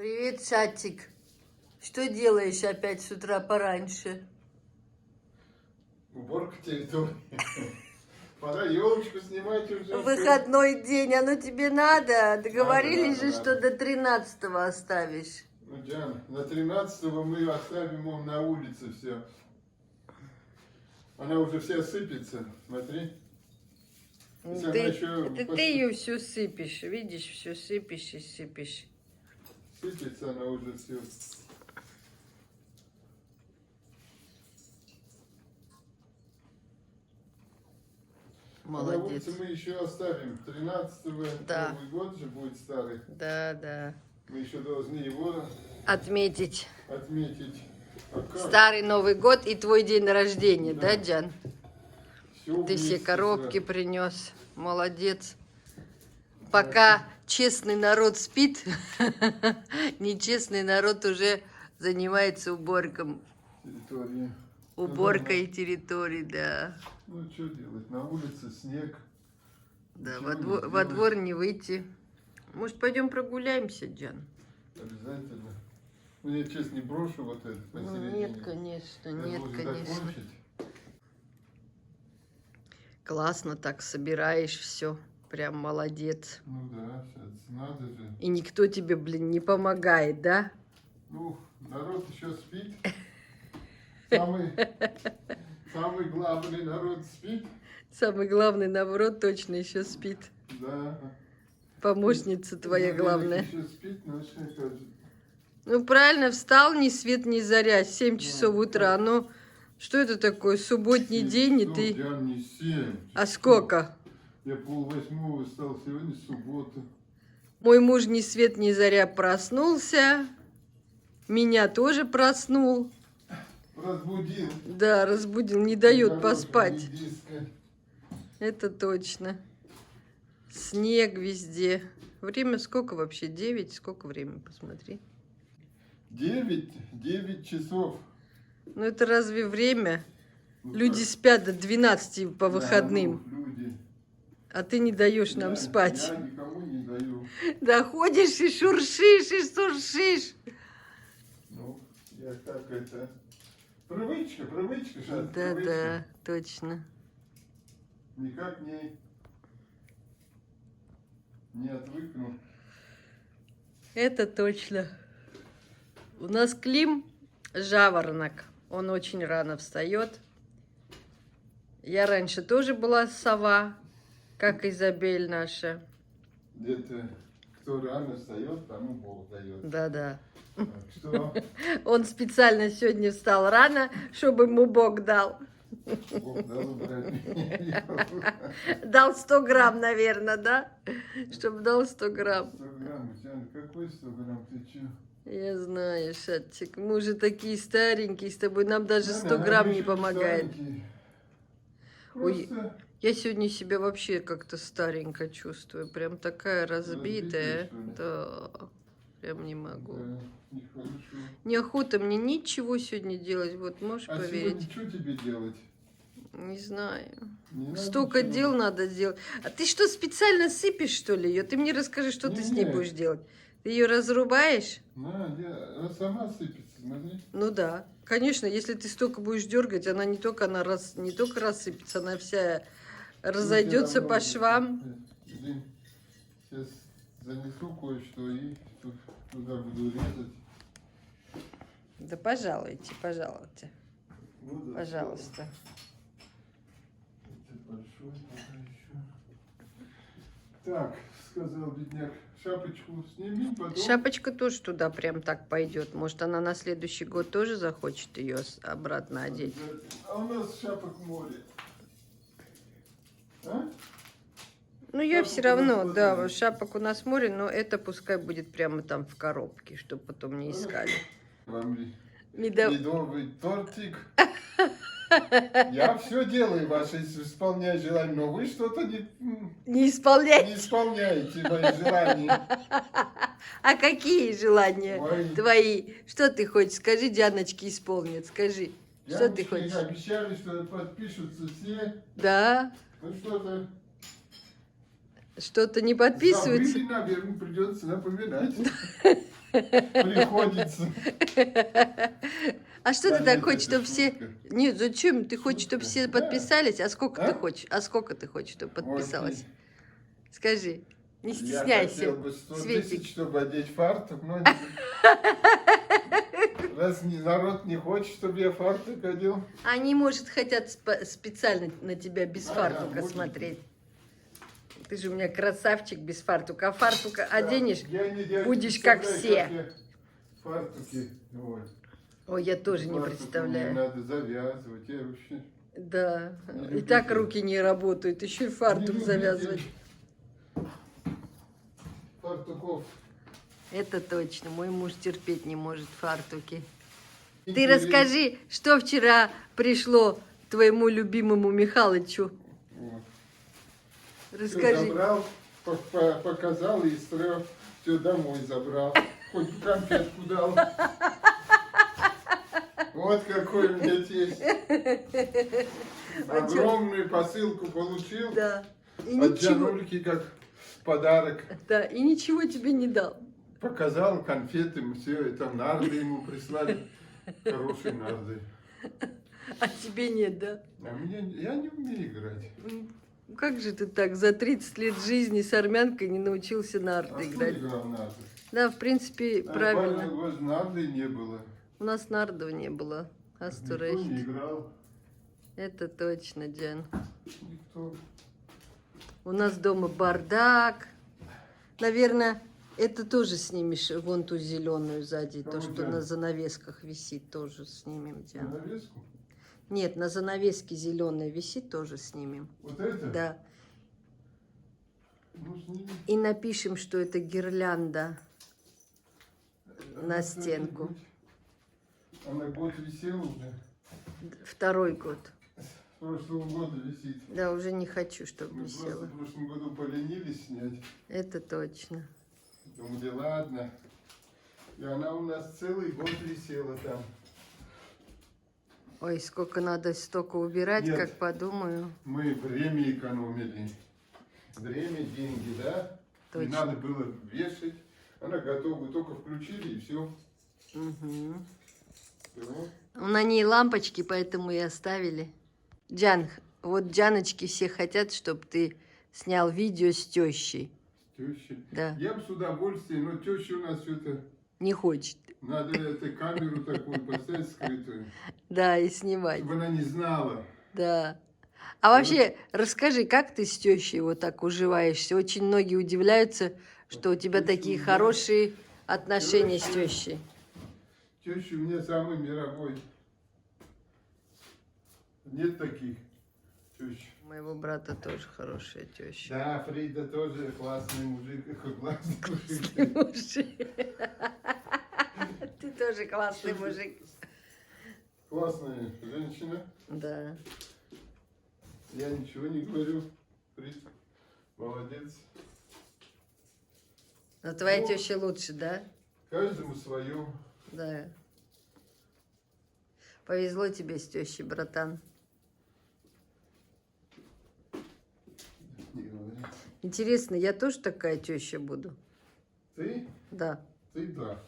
Привет, Шатик. Что делаешь опять с утра пораньше? Уборка территории. Пора елочку снимать уже. Выходной день, оно тебе надо? Договорились Надо, же, что до 13-го оставишь. Ну, Диана, на 13-го мы оставим он на улице все. Она уже вся сыпется, смотри. Если она еще Ты ее все сыпешь, видишь, все сыпешь и сыпешь. сыпется, она уже все. Молодец. На улице мы еще оставим. 13-го Да. Новый год же будет старый. Да, да. Мы еще должны его Отметить. отметить. А как? Старый Новый год и твой день рождения, да, Да. Джан? Всё Ты все вместе коробки сразу. принес. Молодец. Пока честный народ спит, нечестный народ уже занимается Территории. уборкой территории, да. Ну, что делать? На улице снег. Да, Ничего во не двор, во сделаешь. двор не выйти. Может, пойдем прогуляемся, Джан? Обязательно. Ну, я, честно, не брошу вот это Ну, посередине. нет, конечно, Я нет, должен конечно. закончить. Классно так собираешь все. Прям молодец. Ну да, сейчас надо же. И никто тебе, блин, не помогает, да? Ну, народ еще спит. Самый главный народ спит. Самый главный, наоборот, точно еще спит. Да. Помощница твоя главная. Еще спит, но что это? Ну, правильно, встал ни свет, ни заря, 7 часов Ну, утра. Ну, что это такое, субботний день, и ты... Я не 7. А сколько? Я 7:30 встал, сегодня суббота. Мой муж ни свет, ни заря проснулся. Меня тоже проснул. Разбудил. Да, разбудил, не дает Хорошего поспать. редиска. Это точно. Снег везде. Время сколько вообще? 9? Сколько времени? Посмотри. 9 часов. Ну, это разве время? Ну, Люди как? спят до 12 по Да, выходным. ну, люди. А ты не даешь нам спать. Я никому не даю. Да ходишь и шуршишь, и шуршишь. Ну, я так это... Привычка, сейчас. Да, да, точно. Никак не отвыкну. Это точно. У нас Клим жаворонок. Он очень рано встает. Я раньше тоже была сова, как Изабель наша. Где-то кто рано встает, тому Бог дает. Да-да. Так что Он специально сегодня встал рано, чтобы ему Бог дал. Бог дал убрать. Дал 100 грамм, наверное, да? Чтобы дал 100 грамм. 100 грамм, Диана, какой 100 грамм, ты че? Я знаю, Шатчик, мы уже такие старенькие с тобой, нам даже 100 грамм не помогает. Ой, Просто я сегодня себя вообще как-то старенько чувствую, прям такая разбитая. Разбитая, что ли? Да, прям не могу. да, нехорошо. Неохота мне ничего сегодня делать, вот можешь А поверить? сегодня что тебе делать? Не знаю. Не надо Столько ничего. дел надо сделать. А ты что, специально сыпешь, что ли, ее? Ты мне расскажи, что ты с ней Не. будешь делать. Ты ее разрубаешь? Она сама сыпется, смотри. Ну да. Конечно, если ты столько будешь дергать, она не только рассыпется, она вся разойдется Ну, по всё швам. равно. Иди, сейчас занесу кое-что и туда буду резать. Да пожалуйте, пожалуйте. Ну да, Пожалуйста. Это большой пока еще. Так, сказал бедняк, шапочку сними, потом... Шапочка тоже туда прям так пойдет. Может, она на следующий год тоже захочет ее обратно одеть. А у нас шапок море. А? Ну, я Шапок все у нас равно, да, хватает. шапок у нас море, но это пускай будет прямо там в коробке, чтобы потом не искали. Вам Медов- медовый тортик. Я все делаю, ваше исполняю желание, но вы что-то Не не исполняй. исполняете мои желания. А какие желания Ой. твои? Что ты хочешь? Скажи, Дианочке исполнит, скажи. Что ты Ямочки хочешь? обещали, что подпишутся все. Да? Ну что-то Что-то не подписывается? забыли, наверное, придется напоминать. Приходится. А что ты Да так нет, хочешь, это чтобы все... шутка. Нет, зачем? Ты хочешь, чтобы Шутка. все Да. подписались? А сколько А? ты хочешь? А сколько ты хочешь, чтобы подписалось? Окей. Скажи. Не Я стесняйся, хотел бы 100 Светик. тысяч, чтобы одеть фартук, но раз народ не хочет, чтобы я фартук одел. Они, может, хотят специально на тебя без А, фартука может смотреть. Ты же у меня красавчик без фартука. А фартука оденешь, я будешь не как представляю, все. я фартуки. Ой, Ой, я тоже не фартуки представляю. мне надо завязывать. Я вообще Да, не и люблю так это. руки не работают, еще и фартук Не завязывать. любитель фартуков. Это точно, мой муж терпеть не может фартуки. Ты Интерес. расскажи, что вчера пришло твоему любимому Михалычу. Вот. Всё Расскажи. забрал, показал и сразу все домой забрал. Хоть конфетку дал. Вот какой у меня тесть. Огромную посылку получил. Да. И От ничего, Жанульки как подарок. да, и ничего тебе не дал. Показал конфеты, все это нарды ему прислали. Хорошие нарды. А тебе нет, да? А мне, я не умею играть. Как же ты так за 30 лет жизни с армянкой не научился А нарды кто играть? играл в нарды? Да, в принципе, правильно. Нарды не было. У нас нардов не было. Никто Астурехт. не играл. Это точно, Джан. Никто. У нас дома бардак. Наверное, это тоже снимешь, вон ту зеленую сзади, то, Кого, что Диан? на занавесках висит, тоже снимем, Диан. Занавеску? Нет, на занавеске зеленая висит, тоже снимем. Вот это? Да. Ну, сними. И напишем, что это гирлянда Она на должна стенку. быть. Она год висела уже. Второй год. С прошлого года висит. Да, уже не хочу, чтобы Мы просто висела. в прошлом году поленились снять. Это точно. Думали, ладно. И она у нас целый год висела там. Ой, сколько надо столько убирать, Нет. как подумаю. Мы время экономили. Время, деньги, да? Не Точно. надо было вешать. Она готова, только включили и все. Угу. На ней лампочки, поэтому и оставили. Джан, вот Джаночки все хотят, чтобы ты снял видео с тещей. Теща. Да. Я бы с удовольствием, но теща у нас что-то... Не хочет. Надо эту камеру такую поставить скрытую, Да, и снимать. чтобы она не знала. Да. А вообще, расскажи, как ты с тещей вот так уживаешься? Очень многие удивляются, что у тебя такие Очень, да. хорошие отношения с Теща. тещей. Теща у меня самый мировой. Нет таких тещ. У моего брата тоже хорошая теща. Да, Фрида тоже классный мужик. Классный мужик. Мужик. Ты тоже классный мужик. Классная женщина. Да. Я ничего не говорю. Фрид, молодец. Но твоя Ну. теща лучше, да? Каждому свое. Да. Повезло тебе с тещей, братан. Не говори. Интересно, я тоже такая теща буду? Ты? Да. Ты да.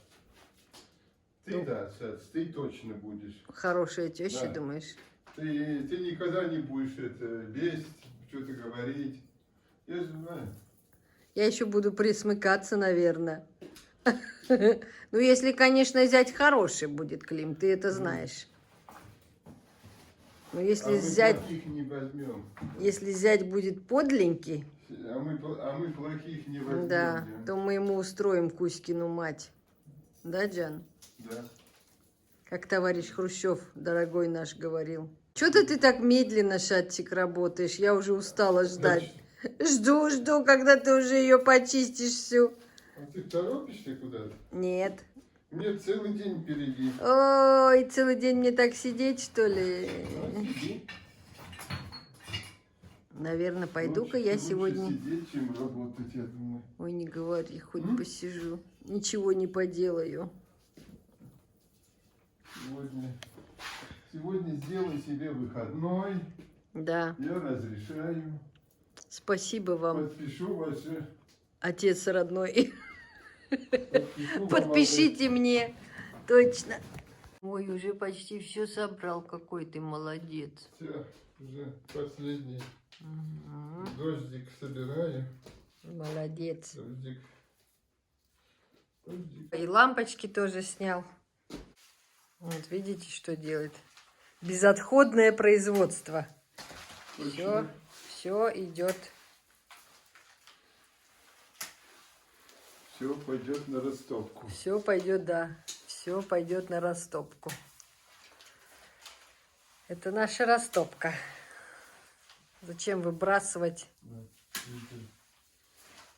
Ты Ну. да, Сац, ты точно будешь. Хорошая теща, Да. думаешь? Ты никогда не будешь это лезть, что-то говорить. Я же знаю. Я еще буду присмыкаться, наверное. Ну, если, конечно, зять хороший будет, Клим, ты это знаешь. Но А если мы зять, плохих не возьмем. если зять будет подленький, А мы плохих не возьмем. да, Диан. то мы ему устроим Кузькину мать. Да, Джан? Да. Как товарищ Хрущев, дорогой наш, говорил. Что-то ты так медленно, Шатчик, работаешь. Я уже устала ждать. Жду, когда ты уже ее почистишь всю. А ты торопишься куда-то? Нет. Мне целый день впереди. Ой, целый день мне так сидеть, что ли? А, сиди. Наверное, пойду-ка я Лучше сегодня... сидеть, чем работать, я думаю. Ой, не говори, хоть М? посижу. Ничего не поделаю. Сегодня сделай себе выходной. Да, Я разрешаю. спасибо вам, Подпишу ваше. отец родной. Подпишите мне. Точно. Ой, уже почти все собрал. Какой ты молодец. Все, уже последний Мгм. дождик собираю. Молодец. Дождик. Дождик. И лампочки тоже снял. Вот видите, что делает. Безотходное производство. Все, все идет. Все пойдет на растопку. Все пойдет, да. Все пойдет на растопку. Это наша растопка. Зачем выбрасывать Да, видите.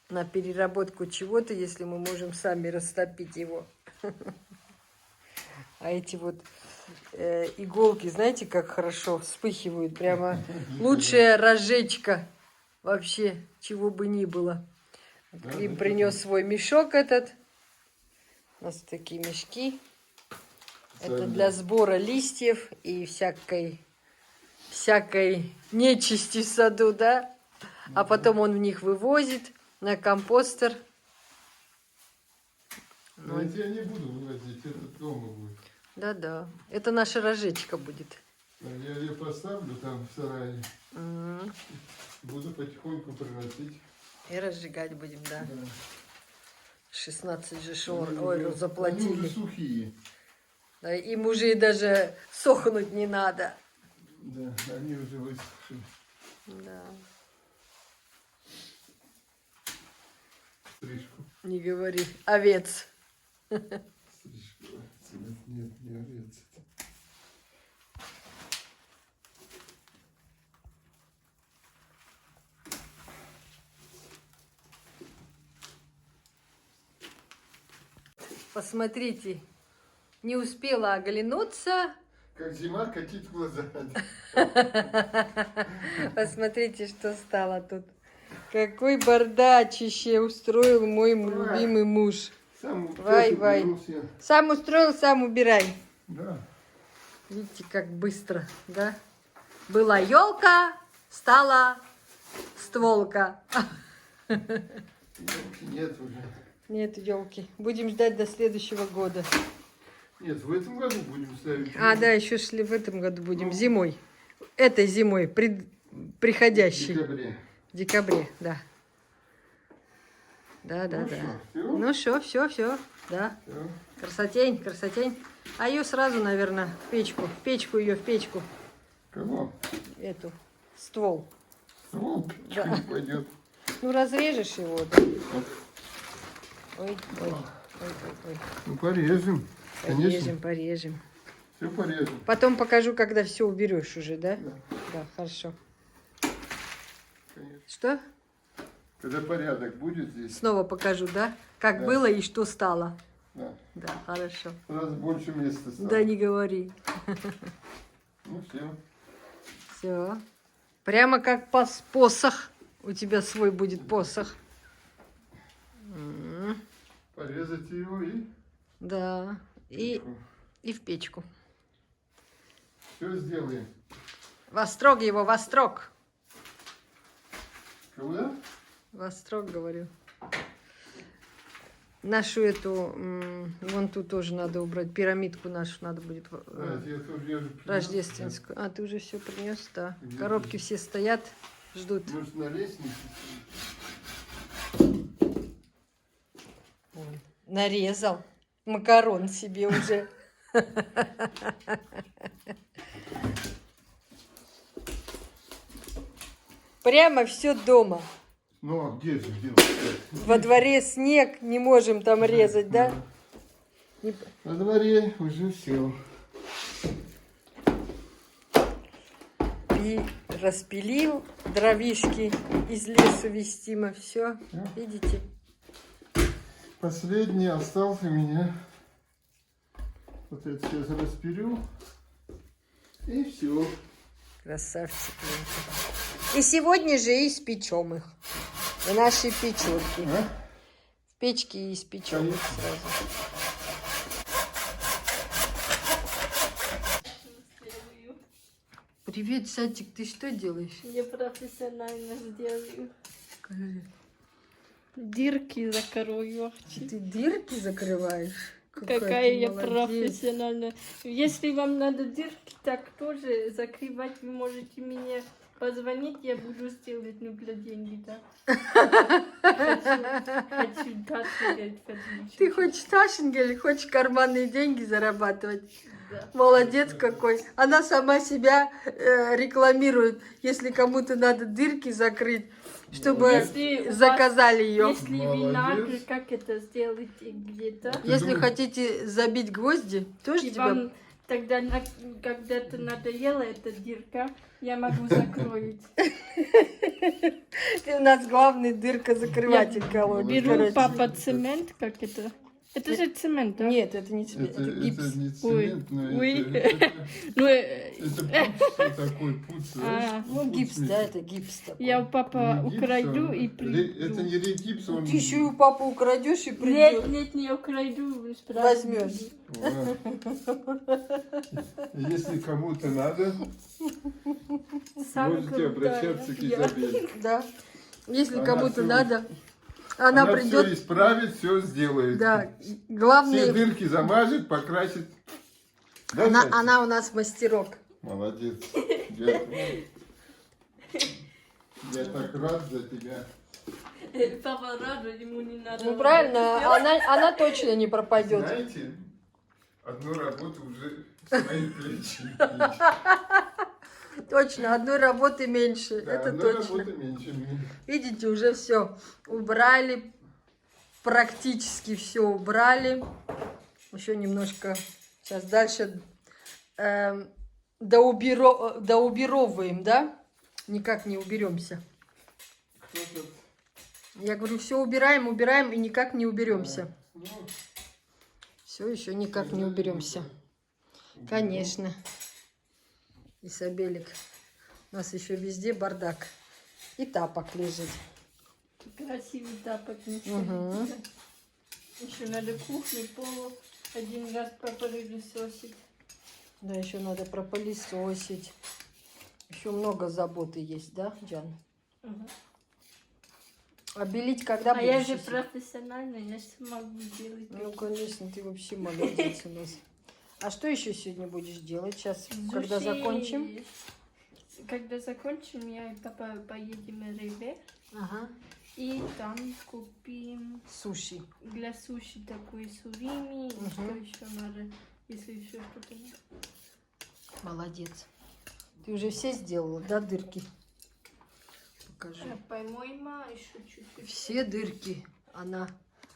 на переработку чего-то, если мы можем сами растопить его? А эти вот иголки, знаете, как хорошо вспыхивают. Прямо лучшая разжечка вообще, чего бы ни было. Да, Клим это принес свой мешок этот. У нас такие мешки. Это Сами. для сбора листьев и всякой нечисти в саду, да? А потом он в них вывозит на компостер. Но эти я не буду вывозить, это дома будет. Да-да. Это наша разжечка будет. Я ее поставлю там в сарае. М. Буду потихоньку приносить. И разжигать будем, да. Да. 16 же шор. Они Ой, уже заплатили. сухие. Да, им уже даже сохнуть не надо. Да, они уже высохшие. Да. Стрижку. Не говори. Овец. Стрижку. Нет, не овец. Посмотрите. Не успела оглянуться. Как зима катит в глаза. Посмотрите, что стало тут. Какой бардачище устроил мой любимый муж. Сам Вай, тоже вай. вернулся. Сам устроил, сам убирай. Да. Видите, как быстро, да? Была елка, стала стволка. Нет уже. Нет елки. Будем ждать до следующего года. Нет, в этом году будем ставить. А, да, еще шли в этом году будем. Зимой. Этой зимой, В приходящей. декабре. В декабре, да. Да, да, Ну да. что, всё? Ну все, все, да. Всё. Красотень, красотень. А ее сразу, наверное, в печку. В печку ее, в печку. Кого? Эту, ствол. Вот, Да. не пойдет. Ну, разрежешь его. Да. Ой, ой, ой, ой, ой. Ну, порежем. Конечно. Порежем, порежем. Все порежем. Потом покажу, когда все уберешь уже, да? Да, Да, хорошо. конечно. Что? Когда порядок будет здесь, Снова покажу, да? Как Да. было и что стало. да, Да, хорошо. сразу больше места стало. Да, не говори. Ну, все. Все. Прямо как посох. У тебя свой будет посох. М, Порезать его и... Да. И в печку. Все сделаем. Вострог его, вострог. Куда? Вострог, говорю. Нашу эту, вон ту тоже надо убрать. Пирамидку нашу надо будет Да, я тоже я же принес. рождественскую. А, ты уже все принес, да. Где Коробки ты? все стоят, ждут. Может, на лестнице? Ой, нарезал макарон себе уже. Прямо все дома. Ну, а где же? Где? Во дворе снег, не можем там резать, да? Не- На дворе уже все. И распилил дровишки из лесу вестимо. Все, Да. видите? Последний остался у меня. Вот это сейчас распилю. И все. Красавчик. Ленка. И сегодня же и испечем их. В нашей печурке. А? В печке и испечем их сразу. Привет, Сатик, ты что делаешь? Я профессионально сделаю. Скажи. Дырки закрою. Ты дырки закрываешь? Какая ты я молодец. профессиональная. Если вам надо дырки, так тоже закрывать, вы можете мне позвонить, я буду сделать, ну, для деньги, да. Хочу дать Ты хочешь Ташингель, хочешь карманные деньги зарабатывать? Да. Молодец какой. Она сама себя рекламирует. Если кому-то надо дырки закрыть, чтобы Если у вас- заказали ее. Если вы Молодец. надо, как это сделать где-то, Если думаешь- хотите забить гвозди, тоже и тебя... вам тогда когда-то надоела эта дырка, я могу закроить. Ты у нас главный дырка-закрыватель, колодец. Беру короче. папа цемент, как это? Это же цемент, да? Нет, это не цвет, это гипс. не Ой, цемент, но ой. это Ну, пуц такой, пуц. А, Ну, пуц гипс, смесь. да, это гипс такой. я у папа Не гипс, украду а и Это приду. не регипс, он... Ты еще и у папы украдешь и Нет, придешь. нет, не украду. Возьмешь. Если кому-то надо, можете обращаться к Изабелле. Да. Если Она кому-то всё- надо, она все придет. исправит, все сделает. Да, Все главное, дырки замажет, покрасит. Да, Катя? она у нас мастерок. Молодец. Я так рад за тебя. Папа рада, ему не надо. Ну правильно, она точно не пропадет. Знаете, одну работу уже с моих плеч. Точно, одной работы меньше. Да, это одной точно. работы меньше мне. Видите, уже все убрали. Практически все убрали. Еще немножко. Сейчас дальше доубировываем, да? Никак не уберемся. Кто тут? Я говорю, все убираем, убираем и никак не уберемся. Ну, Все еще никак не уберемся. Конечно. Исабелик. У нас еще везде бардак. И тапок лежит. Красивый тапок. Угу. Еще надо кухню, пол один раз пропылесосить. Да, еще надо пропылесосить. Еще много заботы есть, да, Джан? Мгм. А белить когда А я будешь? же если- профессиональная, я смогу делать. Ну, конечно, ты вообще молодец у нас. А что еще сегодня будешь делать? Сейчас, когда Суши. закончим? Когда закончим, я и папа поедем в Ривер. Ага. И там купим Суши. для суши такой сурими. И что еще надо, если еще что-то надо. Молодец. Ты уже все сделала, да, дырки? Покажи. По-моему, еще чуть-чуть. Все дырки она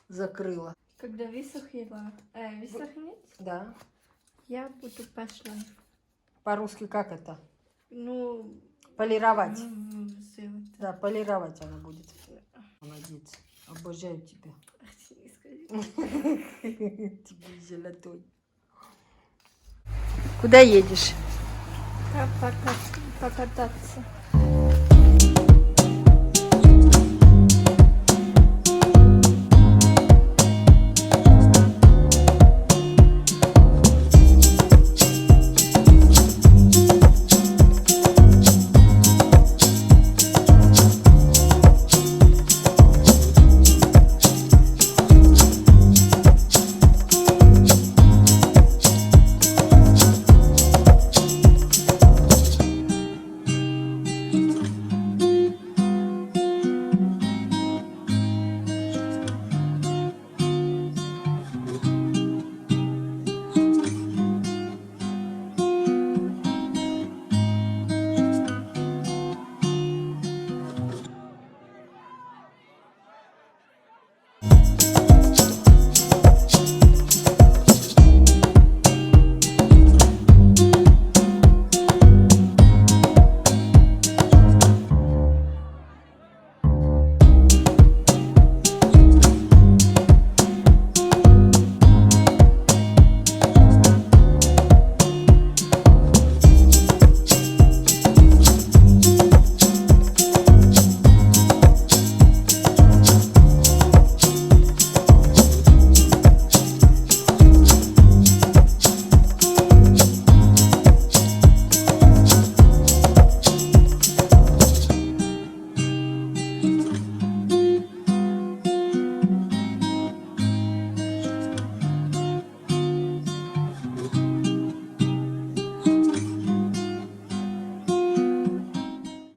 закрыла. Когда высохнет, Да. я буду пошла. По-русски как это? Ну, Полировать. сделать. Да, полировать она будет. Молодец. Обожаю тебя. Не скажи. Тебе золотой. Куда едешь? Покататься.